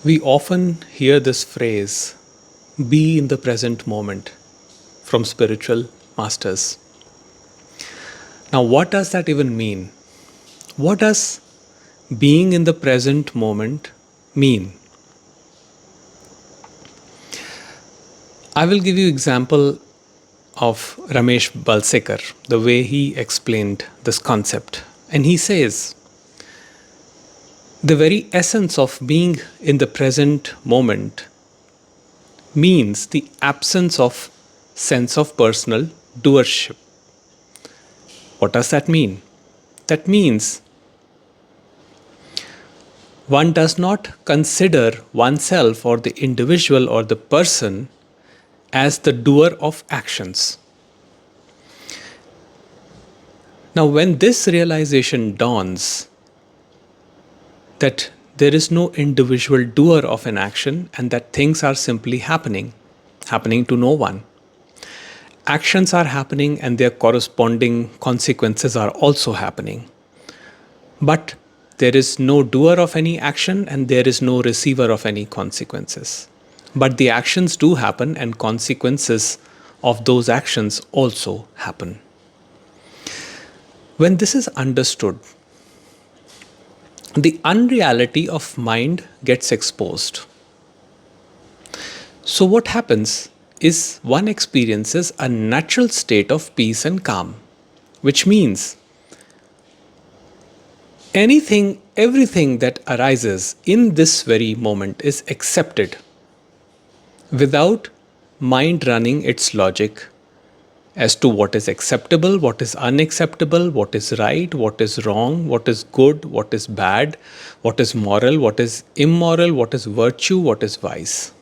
We often hear this phrase, be in the present moment, from spiritual masters. Now, what does that even mean? What does being in the present moment mean? I will give you example of Ramesh Balsekar, the way he explained this concept. And he says, the very essence of being in the present moment means the absence of sense of personal doership. What does that mean? That means one does not consider oneself or the individual or the person as the doer of actions. Now, when this realization dawns that there is no individual doer of an action and that things are simply happening to no one. Actions are happening and their corresponding consequences are also happening. But there is no doer of any action and there is no receiver of any consequences. But the actions do happen and consequences of those actions also happen. When this is understood, the unreality of mind gets exposed. So, what happens is one experiences a natural state of peace and calm, which means everything that arises in this very moment is accepted without mind running its logic as to what is acceptable, what is unacceptable, what is right, what is wrong, what is good, what is bad, what is moral, what is immoral, what is virtue, what is vice.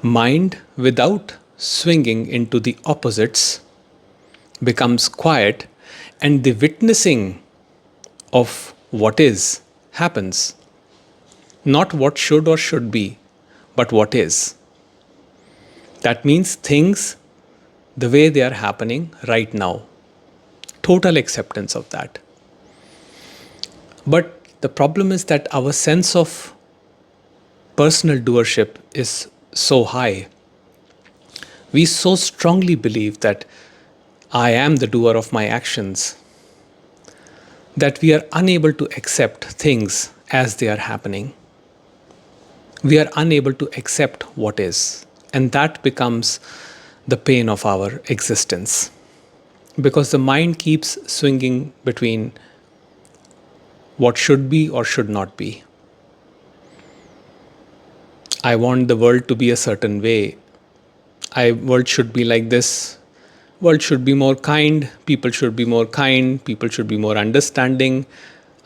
Mind, without swinging into the opposites, becomes quiet, and the witnessing of what is happens. Not what should or should be, but what is. That means things the way they are happening right now. Total acceptance of that. But the problem is that our sense of personal doership is so high. We so strongly believe that I am the doer of my actions that we are unable to accept things as they are happening. We are unable to accept what is. And that becomes the pain of our existence. Because the mind keeps swinging between what should be or should not be. I want the world to be a certain way. World should be like this. World should be more kind. People should be more kind. People should be more understanding.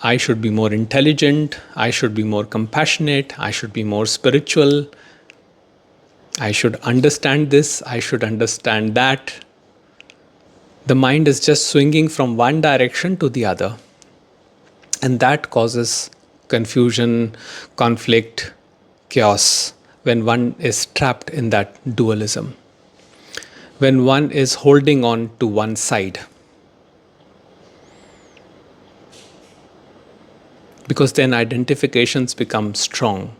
I should be more intelligent. I should be more compassionate. I should be more spiritual. I should understand this, I should understand that. The mind is just swinging from one direction to the other. And that causes confusion, conflict, chaos when one is trapped in that dualism. When one is holding on to one side. Because then identifications become strong.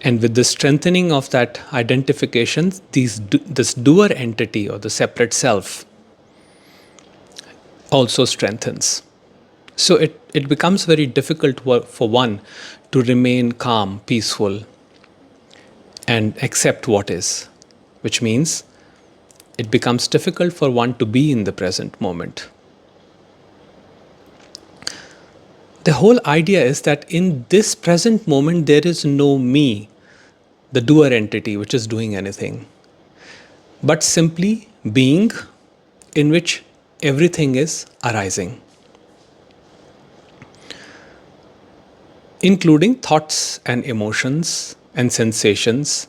And with the strengthening of that identification, this doer entity or the separate self also strengthens. So it becomes very difficult for one to remain calm, peaceful, and accept what is, which means it becomes difficult for one to be in the present moment. The whole idea is that in this present moment, there is no me, the doer entity which is doing anything, but simply being in which everything is arising, including thoughts and emotions and sensations,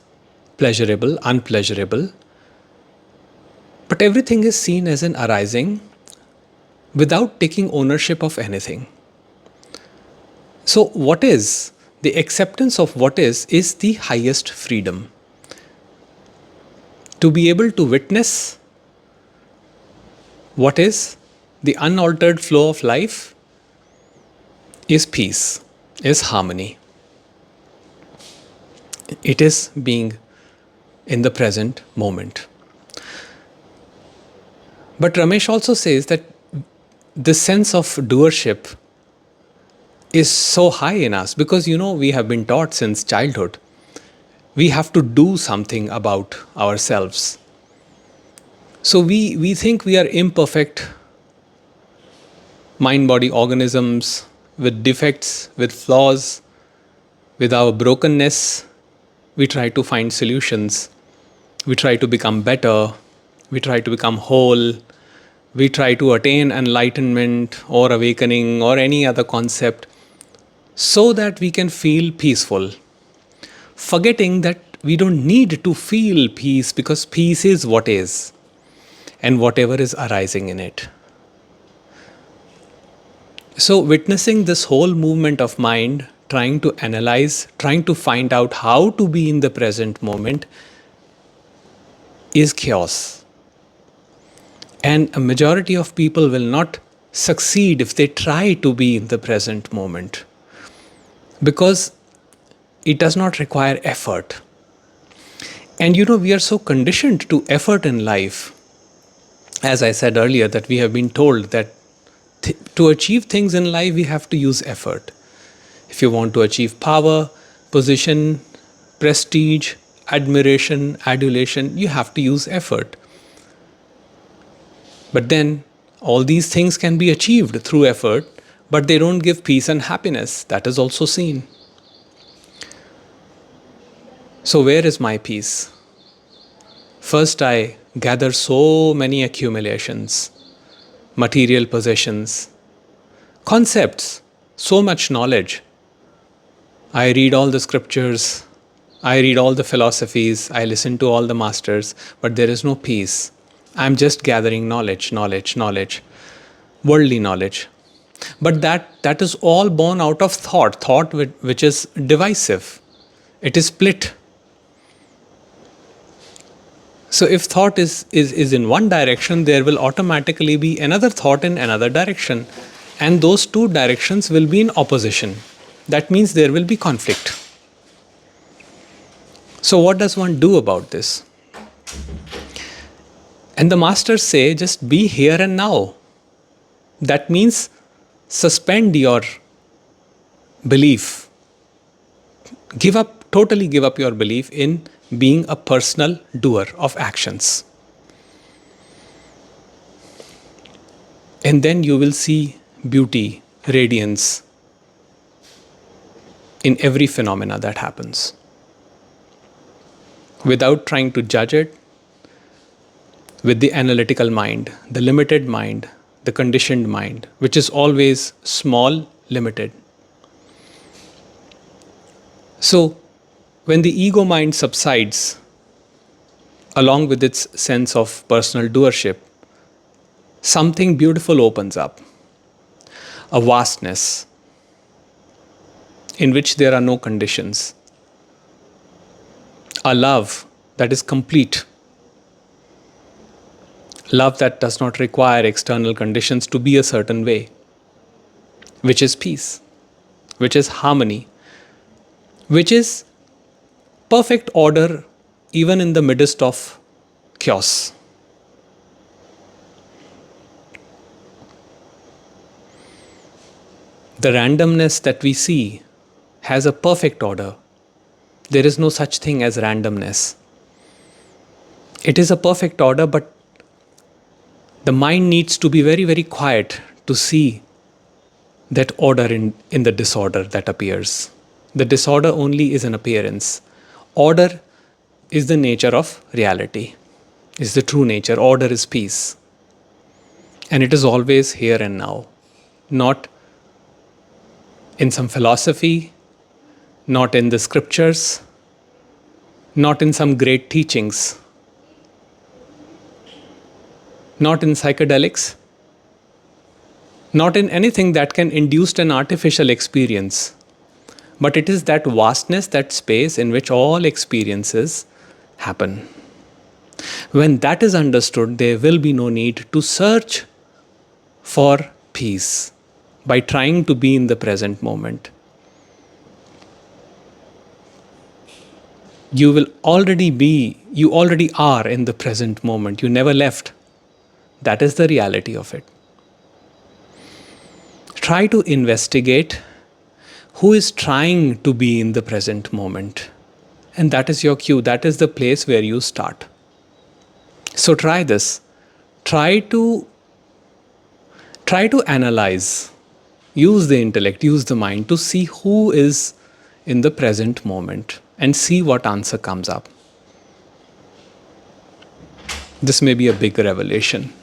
pleasurable, unpleasurable. But everything is seen as an arising without taking ownership of anything. So what is? The acceptance of what is the highest freedom. To be able to witness what is the unaltered flow of life is peace, is harmony. It is being in the present moment. But Ramesh also says that this sense of doership is so high in us because, we have been taught since childhood. We have to do something about ourselves. So we think we are imperfect mind body organisms with defects, with flaws, with our brokenness. We try to find solutions. We try to become better. We try to become whole. We try to attain enlightenment or awakening or any other concept so that we can feel peaceful, forgetting that we don't need to feel peace because peace is what is and whatever is arising in it. So, witnessing this whole movement of mind, trying to analyze, trying to find out how to be in the present moment is chaos. And a majority of people will not succeed if they try to be in the present moment because it does not require effort. And we are so conditioned to effort in life. As I said earlier, that we have been told that to achieve things in life, we have to use effort. If you want to achieve power, position, prestige, admiration, adulation, you have to use effort. But then all these things can be achieved through effort, but they don't give peace and happiness. That is also seen. So, where is my peace? First, I gather so many accumulations, material possessions, concepts, so much knowledge. I read all the scriptures, I read all the philosophies, I listen to all the masters, but there is no peace. I'm just gathering knowledge, worldly knowledge. But that is all born out of thought which is divisive. It is split. So if thought is in one direction, there will automatically be another thought in another direction. And those two directions will be in opposition. That means there will be conflict. So what does one do about this? And the masters say, just be here and now. That means suspend your belief. Totally give up your belief in being a personal doer of actions. And then you will see beauty, radiance in every phenomena that happens. Without trying to judge it, with the analytical mind, the limited mind, the conditioned mind, which is always small, limited. So, when the ego mind subsides, along with its sense of personal doership, something beautiful opens up. A vastness in which there are no conditions. A love that is complete. Love that does not require external conditions to be a certain way, which is peace, which is harmony, which is perfect order even in the midst of chaos. The randomness that we see has a perfect order. There is no such thing as randomness. It is a perfect order, but the mind needs to be very, very quiet to see that order in the disorder that appears. The disorder only is an appearance. Order is the nature of reality, is the true nature. Order is peace. And it is always here and now, not in some philosophy, not in the scriptures, not in some great teachings, not in psychedelics, not in anything that can induce an artificial experience. But it is that vastness, that space in which all experiences happen. When that is understood, there will be no need to search for peace by trying to be in the present moment. You already are in the present moment. You never left. That is the reality of it. Try to investigate who is trying to be in the present moment. And that is your cue. That is the place where you start. So try this. Try to analyze. Use the intellect, use the mind to see who is in the present moment and see what answer comes up. This may be a big revelation.